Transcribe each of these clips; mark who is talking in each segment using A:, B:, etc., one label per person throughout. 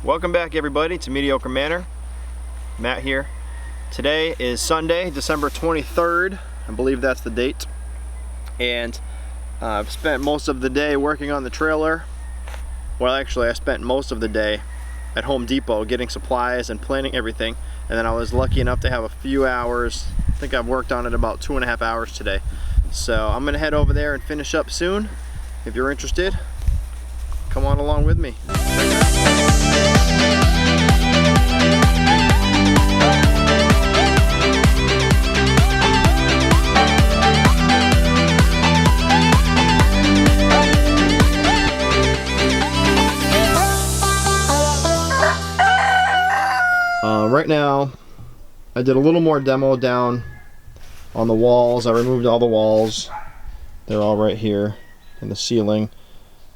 A: Welcome back everybody to Mediocre Manor. Matt here. Today is Sunday, December 23rd. I believe that's the date. And I've spent most of the day working on the trailer. Well, actually I spent most of the day at Home Depot getting supplies and planning everything. And then I was lucky enough to have a few hours. I think I've worked on it about 2.5 hours today. So I'm gonna head over there and finish up soon. If you're interested, come on along with me. Right now, I did a little more demo down on the walls. I removed all the walls. They're all right here in the ceiling.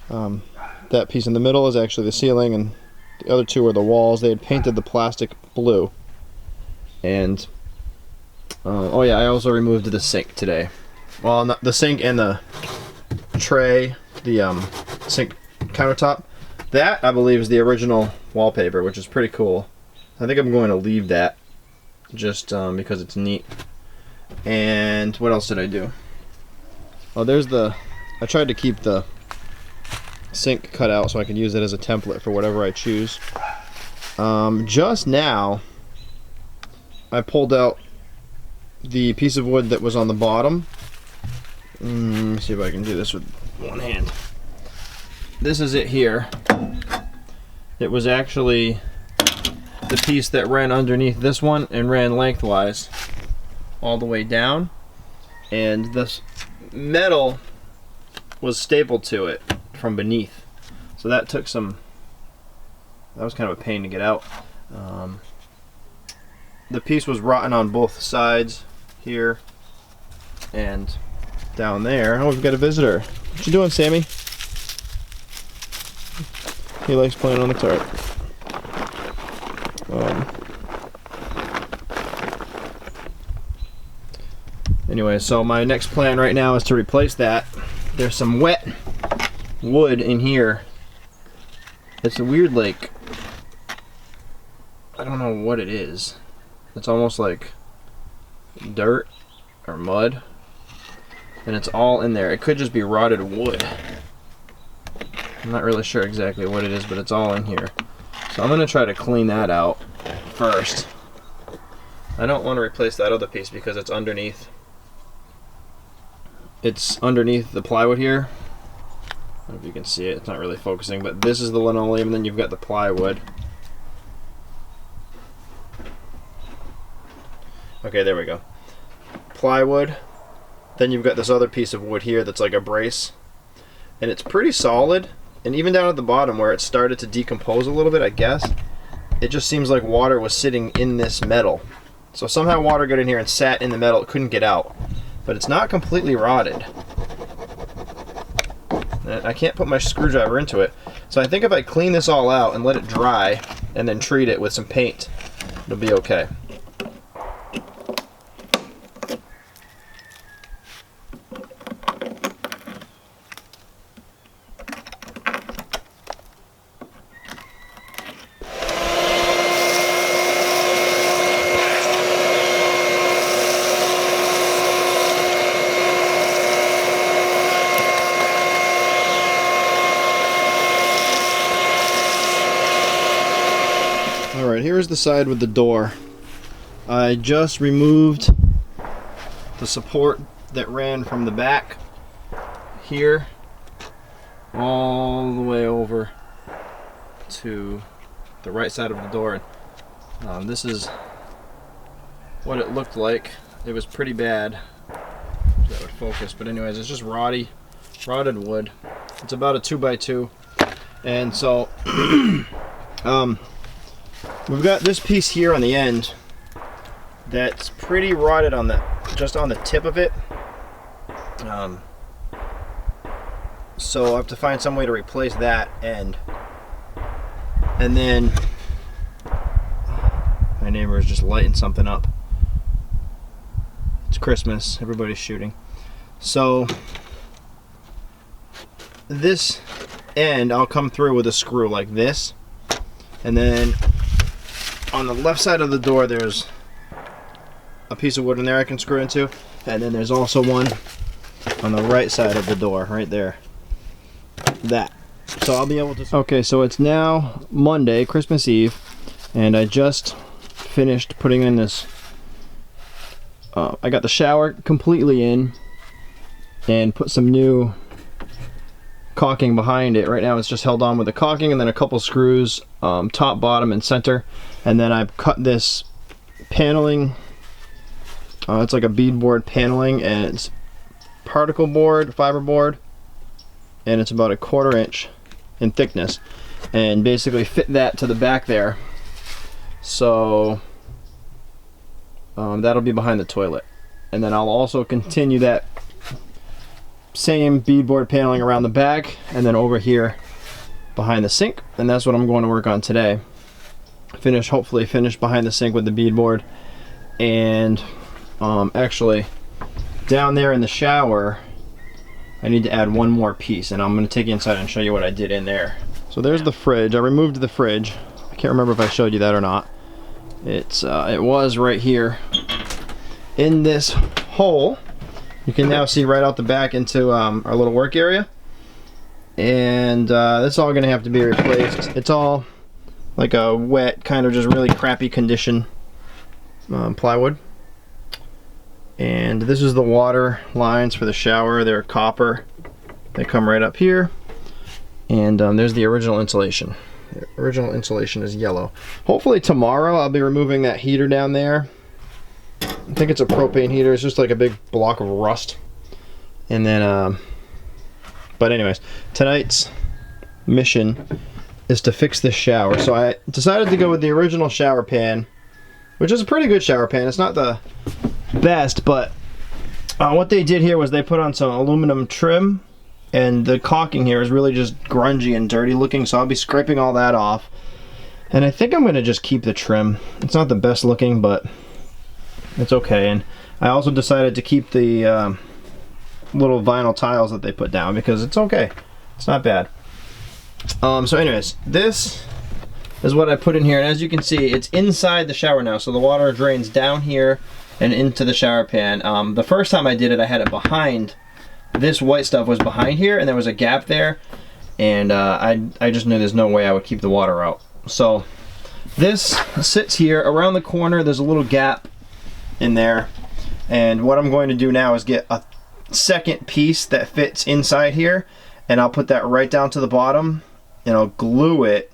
A: That piece in the middle is actually the ceiling, and the other two are the walls. They had painted the plastic blue. And oh yeah, I also removed the sink today. Well, not the sink and the tray, the sink countertop. That I believe is the original wallpaper, which is pretty cool. I think I'm going to leave that just because it's neat. And what else did I do? Oh, there's the, I tried to keep the sink cut out so I could use it as a template for whatever I choose. Just now I pulled out the piece of wood that was on the bottom. Let me see if I can do this with one hand. This is it here. It was actually the piece that ran underneath this one and ran lengthwise all the way down, and this metal was stapled to it from beneath, so that took some, that was kind of a pain to get out. The piece was rotten on both sides here and down there. Oh, we've got a visitor. What you doing, Sammy? He likes playing on the tarp. Anyway, so my next plan right now is to replace that. There's some wet wood in here. It's a weird, like, I don't know what it is. It's almost like dirt or mud, and it's all in there. It could just be rotted wood. I'm not really sure exactly what it is, but it's all in here. So I'm going to try to clean that out first. I don't want to replace that other piece because it's underneath. It's underneath the plywood here. I don't know if you can see it. It's not really focusing, but this is the linoleum, and then you've got the plywood. Okay, there we go. Plywood. Then you've got this other piece of wood here that's like a brace. And it's pretty solid. And even down at the bottom where it started to decompose a little bit, I guess, it just seems like water was sitting in this metal. So somehow water got in here and sat in the metal. It couldn't get out. But it's not completely rotted. I can't put my screwdriver into it. So I think if I clean this all out and let it dry and then treat it with some paint, it'll be okay. Alright, here's the side with the door. I just removed the support that ran from the back here all the way over to the right side of the door. This is what it looked like. It was pretty bad. That would focus, but anyways, it's just rotted wood. It's about a 2x2, and so we've got this piece here on the end that's pretty rotted on the, just on the tip of it. So I have to find some way to replace that end. And then my neighbor is just lighting something up. It's Christmas, everybody's shooting. So this end I'll come through with a screw like this, And then on the left side of the door, there's a piece of wood in there I can screw into. And then there's also one on the right side of the door, right there. That. So I'll be able to... Okay, so it's now Monday, Christmas Eve, and I just finished putting in this... I got the shower completely in and put some new caulking behind it. Right now it's just held on with the caulking and then a couple screws, top, bottom, and center. And then I've cut this paneling. It's like a beadboard paneling, and it's particle board, fiber board, and it's about 1/4 inch in thickness, and basically fit that to the back there. So that'll be behind the toilet, and then I'll also continue that same beadboard paneling around the back and then over here behind the sink, and that's what I'm going to work on today. Hopefully finish behind the sink with the beadboard, and actually down there in the shower I need to add one more piece, and I'm going to take you inside and show you what I did in there. So there's the fridge. I removed the fridge. I can't remember if I showed you that or not. It was right here in this hole. You can now see right out the back into our little work area, and that's all going to have to be replaced. It's all like a wet, kind of just really crappy condition plywood. And this is the water lines for the shower. They're copper. They come right up here. And there's the original insulation. The original insulation is yellow. Hopefully tomorrow I'll be removing that heater down there. I think it's a propane heater. It's just like a big block of rust. And then, but anyways, tonight's mission is to fix this shower. So I decided to go with the original shower pan, which is a pretty good shower pan. It's not the best, but what they did here was they put on some aluminum trim, and the caulking here is really just grungy and dirty looking, so I'll be scraping all that off. And I think I'm going to just keep the trim. It's not the best looking, but it's okay. And I also decided to keep the little vinyl tiles that they put down because it's okay. It's not bad. So anyways, this is what I put in here, and as you can see, it's inside the shower now, so the water drains down here and into the shower pan. The first time I did it, I had it behind. This white stuff was behind here, and there was a gap there, and I just knew there's no way I would keep the water out. So this sits here around the corner. There's a little gap in there, and what I'm going to do now is get a second piece that fits inside here, and I'll put that right down to the bottom, and I'll glue it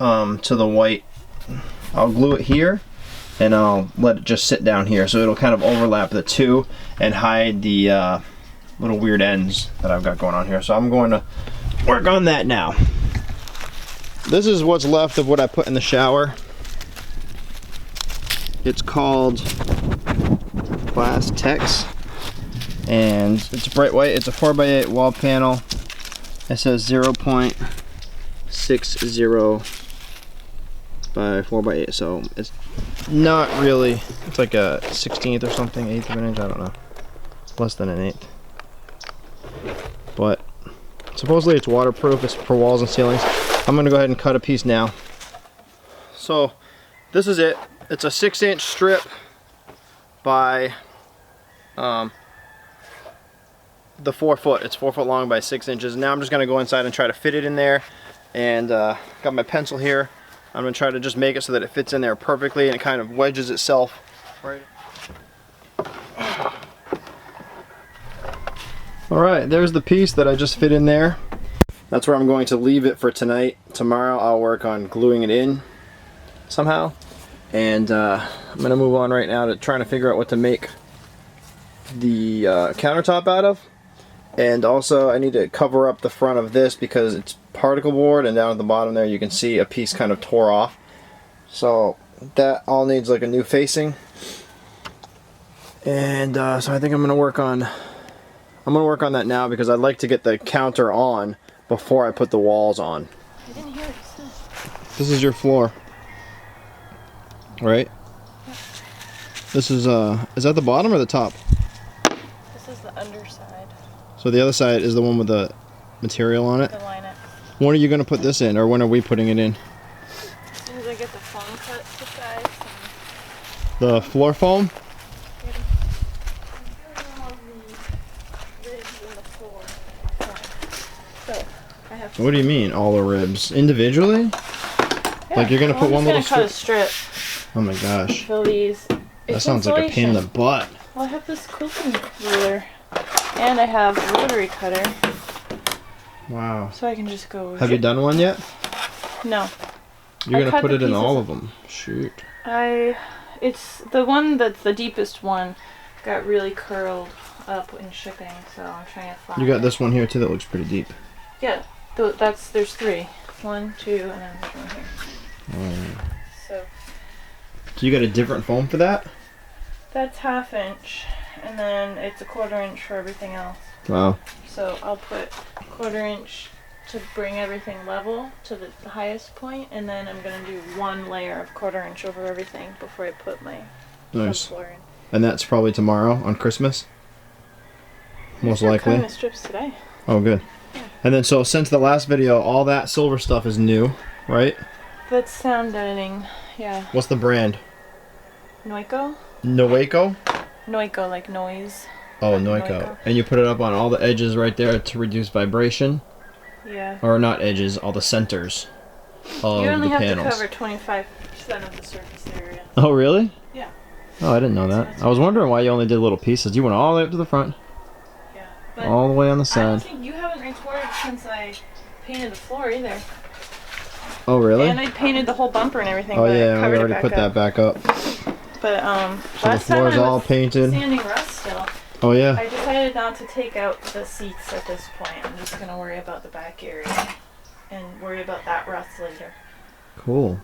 A: to the white. I'll glue it here, and I'll let it just sit down here, so it'll kind of overlap the two and hide the little weird ends that I've got going on here. So I'm going to work on that now. This is what's left of what I put in the shower. It's called Class Tex, and it's bright white. It's a 4x8 wall panel. It says 0.60 by 4x8, so it's not really, it's like a 16th or something, 1/8 of an inch, I don't know. Less than an 1/8. But supposedly it's waterproof, it's for walls and ceilings. I'm gonna go ahead and cut a piece now. So this is it. It's a 6-inch strip by the 4 foot. It's 4 foot long by 6 inches. Now I'm just gonna go inside and try to fit it in there, and got my pencil here. I'm going to try to just make it so that it fits in there perfectly and it kind of wedges itself right. Alright, there's the piece that I just fit in there. That's where I'm going to leave it for tonight. Tomorrow I'll work on gluing it in somehow. And I'm going to move on right now to trying to figure out what to make the countertop out of. And also I need to cover up the front of this because it's particle board, and down at the bottom there you can see a piece kind of tore off. So that all needs like a new facing. And so I think I'm gonna work on that now because I'd like to get the counter on before I put the walls on.
B: I didn't hear what you said.
A: This is your floor. Right?
B: Yeah.
A: This is that the bottom or the top?
B: This is the underside.
A: So the other side is the one with the material on it?
B: The Line-X.
A: When are you gonna put this in, or when are we putting it in?
B: As soon as I get the foam cut to size.
A: The floor foam?
B: So I have.
A: What do you mean, all the ribs individually? Like you're gonna put one little
B: cut a
A: strip?
B: strip.
A: Oh my gosh,
B: Fill these.
A: that sounds like a pain in the butt.
B: Well, I have this quilting ruler, and I have a rotary cutter,
A: Wow.
B: so I can just go.
A: Have you done one yet?
B: No.
A: You're
B: I
A: gonna
B: cut
A: put
B: the
A: it in
B: pieces.
A: all of them. Shoot.
B: It's the one that's the deepest one got really curled up in shipping, so I'm trying to find.
A: You got this one here too that looks pretty deep.
B: Yeah, there's 3. 1, 2, and then there's one here. So
A: So you got a different foam for that?
B: that's 1/2 inch, and then it's a 1/4 inch for everything else.
A: Wow.
B: So I'll put 1/4 inch to bring everything level to the highest point, and then I'm gonna do 1 layer of 1/4 inch over everything before I put my
A: Nice.
B: subfloor in.
A: And that's probably tomorrow on Christmas? Most
B: Start
A: likely.
B: cutting the strips today.
A: Oh, good. And then so since the last video, all that silver stuff is new, right?
B: That's sound editing. Yeah.
A: What's the brand?
B: Noiko?
A: Noeco?
B: Noiko, like noise.
A: Oh, Noeco.
B: Noeco.
A: And you put it up on all the edges right there to reduce vibration?
B: Yeah.
A: Or not edges, all the centers of
B: You only
A: the
B: have
A: panels.
B: to cover 25% of the surface area.
A: Oh, really?
B: Yeah.
A: Oh, I didn't know that. I was wondering why you only did little pieces. You went all the way up to the front,
B: Yeah. But
A: all the way on the
B: I don't
A: side.
B: think you haven't recorded since I painted the floor either.
A: Oh, really?
B: And I painted the whole bumper and everything.
A: Oh,
B: but I
A: yeah, we
B: covered it
A: already
B: back
A: put that
B: up.
A: back up.
B: But
A: So the
B: last time
A: floor's
B: I
A: all
B: was
A: painted.
B: sanding rust still.
A: Oh, yeah.
B: I decided not to take out the seats at this point. I'm just gonna worry about the back area and worry about that rust later.
A: Cool.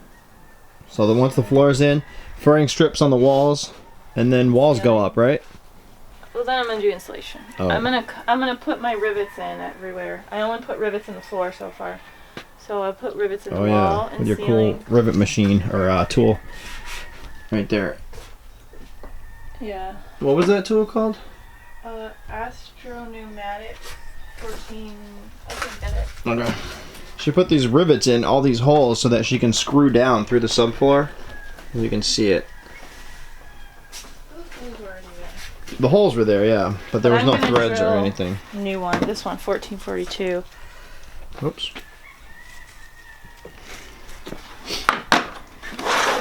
A: So then once the floor's in, furring strips on the walls, and then walls go up, right?
B: Well, then I'm gonna do insulation.
A: Oh.
B: I'm gonna put my rivets in everywhere. I only put rivets in the floor so far, so I'll put rivets in the
A: Oh,
B: wall
A: yeah.
B: and
A: With your
B: ceiling.
A: cool rivet machine or tool. Right there.
B: Yeah.
A: What was that tool called?
B: Astro Pneumatic 14. I can get it.
A: Okay. She put these rivets in all these holes so that she can screw down through the subfloor. You can see it.
B: Those were already there.
A: The holes were there, yeah, but there was
B: I'm
A: no
B: gonna
A: threads or
B: drill-
A: anything.
B: New one. This one, 1442.
A: Oops.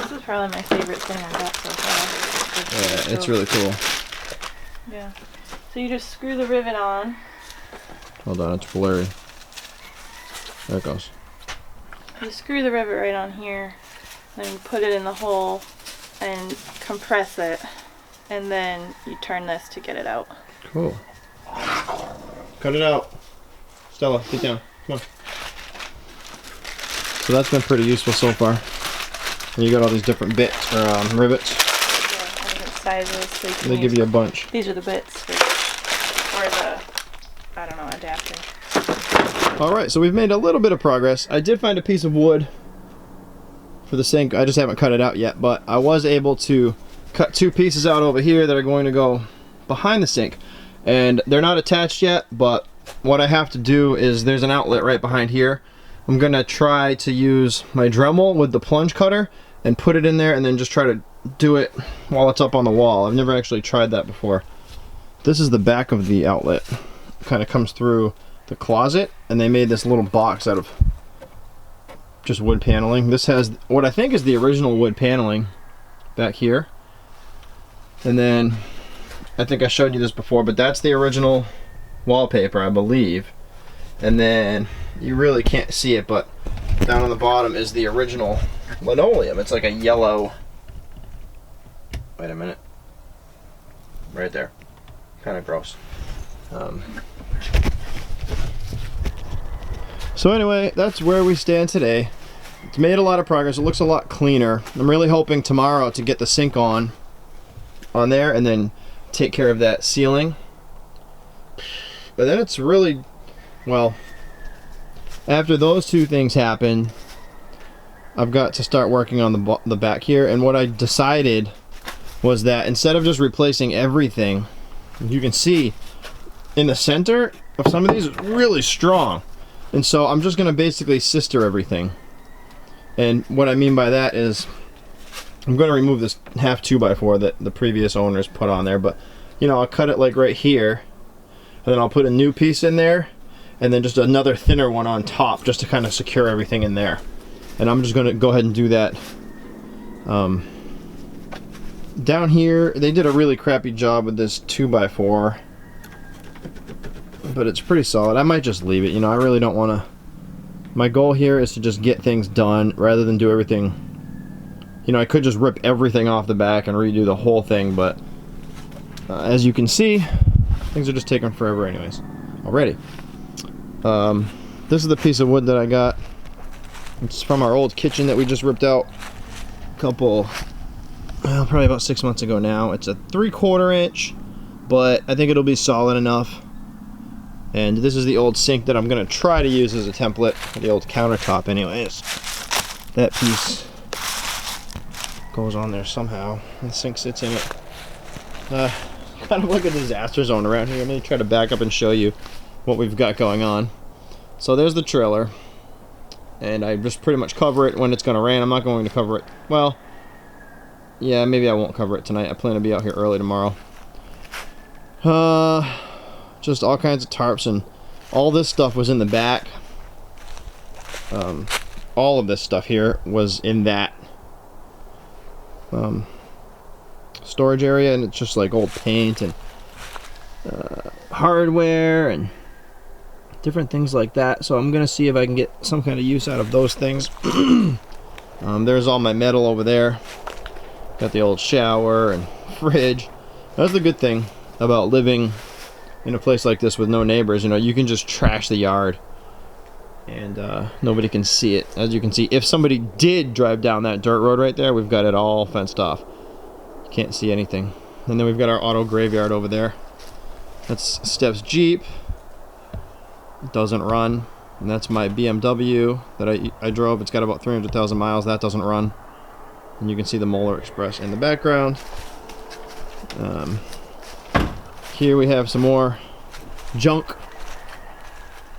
B: This is probably my favorite thing I got so far.
A: Yeah, it's really cool.
B: Yeah. So you just screw the rivet on.
A: Hold on, it's blurry. There it goes.
B: You screw the rivet right on here, then you put it in the hole and compress it, and then you turn this to get it out.
A: Cool. Cut it out. Stella, get down. Come on. So that's been pretty useful so far. And you got all these different bits or rivets.
B: Yeah, all different sizes. So you can
A: They give
B: use-
A: you a bunch.
B: These are the bits or the, I don't know, adapter.
A: Alright, so we've made a little bit of progress. I did find a piece of wood for the sink. I just haven't cut it out yet, but I was able to cut 2 pieces out over here that are going to go behind the sink. And they're not attached yet, but what I have to do is there's an outlet right behind here. I'm gonna try to use my Dremel with the plunge cutter and put it in there and then just try to do it while it's up on the wall. I've never actually tried that before. This is the back of the outlet. Kind of comes through the closet, and they made this little box out of just wood paneling. This has what I think is the original wood paneling back here. And then I think I showed you this before, but that's the original wallpaper, I believe. And then you really can't see it, but down on the bottom is the original linoleum. It's like a yellow. Wait a minute. Right there. Kind of gross. So anyway, that's where we stand today. It's made a lot of progress. It looks a lot cleaner. I'm really hoping tomorrow to get the sink on there and then take care of that ceiling. But then it's really, well, after those 2 things happen, I've got to start working on the back here. And what I decided was that instead of just replacing everything, you can see in the center of some of these is really strong. And so I'm just going to basically sister everything. And what I mean by that is I'm going to remove this half 2x4 that the previous owners put on there, but you know, I'll cut it like right here, and then I'll put a new piece in there, and then just another thinner one on top just to kind of secure everything in there. And I'm just going to go ahead and do that. Down here, they did a really crappy job with this 2x4, but it's pretty solid. I might just leave it, you know, I really don't want to. My goal here is to just get things done rather than do everything. You know, I could just rip everything off the back and redo the whole thing, but as you can see, things are just taking forever anyways already. This is the piece of wood that I got. It's from our old kitchen that we just ripped out a couple, well, probably about 6 months ago now. It's a 3/4 inch, but I think it'll be solid enough. And this is the old sink that I'm going to try to use as a template for the old countertop anyways. That piece goes on there somehow. The sink sits in it. Kind of like a disaster zone around here. I'm going to try to back up and show you what we've got going on. So there's the trailer. And I just pretty much cover it when it's going to rain. I'm not going to cover it. Well, yeah, maybe I won't cover it tonight. I plan to be out here early tomorrow. Just all kinds of tarps, and all this stuff was in the back. All of this stuff here was in that storage area, and it's just like old paint and hardware and different things like that. So I'm gonna see if I can get some kind of use out of those things. There's all my metal over there. Got the old shower and fridge. That's the good thing about living in a place like this with no neighbors. You know, you can just trash the yard and nobody can see it. As you can see, if somebody did drive down that dirt road right there, we've got it all fenced off. You can't see anything. And then we've got our auto graveyard over there. That's Steph's Jeep. It doesn't run. And that's my BMW that I drove. It's got about 300,000 miles. That doesn't run. And you can see the Moeller Express in the background. Here we have some more junk.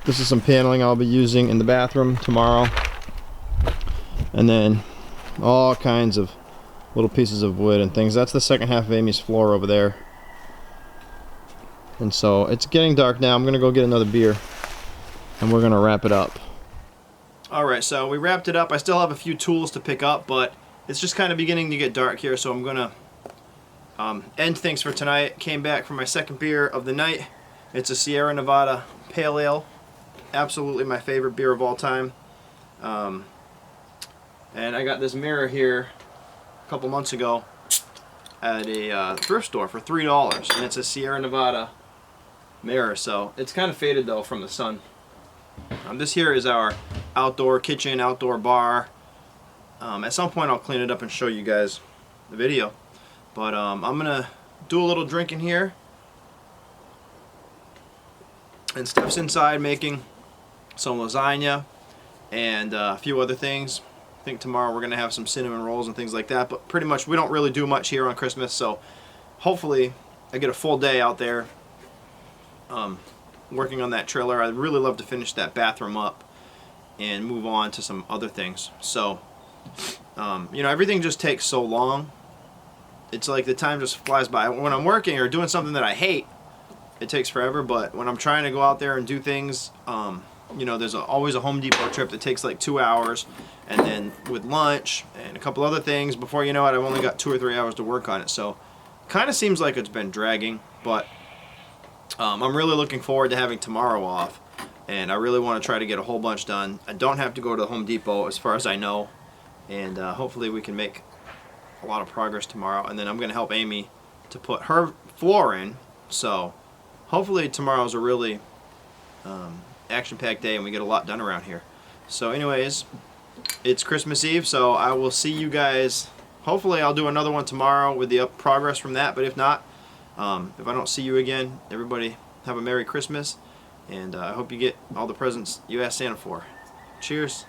A: This is some paneling I'll be using in the bathroom tomorrow. And then all kinds of little pieces of wood and things. That's the second half of Amy's floor over there. And so it's getting dark now. I'm going to go get another beer and we're going to wrap it up. Alright, so we wrapped it up. I still have a few tools to pick up, but it's just kind of beginning to get dark here, so I'm going to end things for tonight. Came back for my second beer of the night. It's a Sierra Nevada Pale Ale. Absolutely my favorite beer of all time. And I got this mirror here a couple months ago at a thrift store for $3, and it's a Sierra Nevada mirror. So it's kind of faded though from the sun. This here is our outdoor kitchen, outdoor bar. At some point I'll clean it up and show you guys the video. But I'm gonna do a little drinking here. And Steph's inside making some lasagna and a few other things. I think tomorrow we're gonna have some cinnamon rolls and things like that. But pretty much we don't really do much here on Christmas, so hopefully I get a full day out there working on that trailer. I'd really love to finish that bathroom up and move on to some other things. So you know, everything just takes so long. It's like the time just flies by. When I'm working or doing something that I hate, it takes forever. But when I'm trying to go out there and do things, you know, there's always a Home Depot trip that takes like 2 hours, and then with lunch and a couple other things, before you know it, I've only got 2 or 3 hours to work on it. So kind of seems like it's been dragging, but I'm really looking forward to having tomorrow off, and I really want to try to get a whole bunch done. I don't have to go to the Home Depot as far as I know, and hopefully we can make a lot of progress tomorrow. And then I'm going to help Amy to put her floor in, so hopefully tomorrow's a really action-packed day and we get a lot done around here. So anyways, it's Christmas Eve, so I will see you guys. Hopefully I'll do another one tomorrow with the progress from that, but if not, if I don't see you again, everybody have a Merry Christmas, and I hope you get all the presents you asked Santa for. Cheers.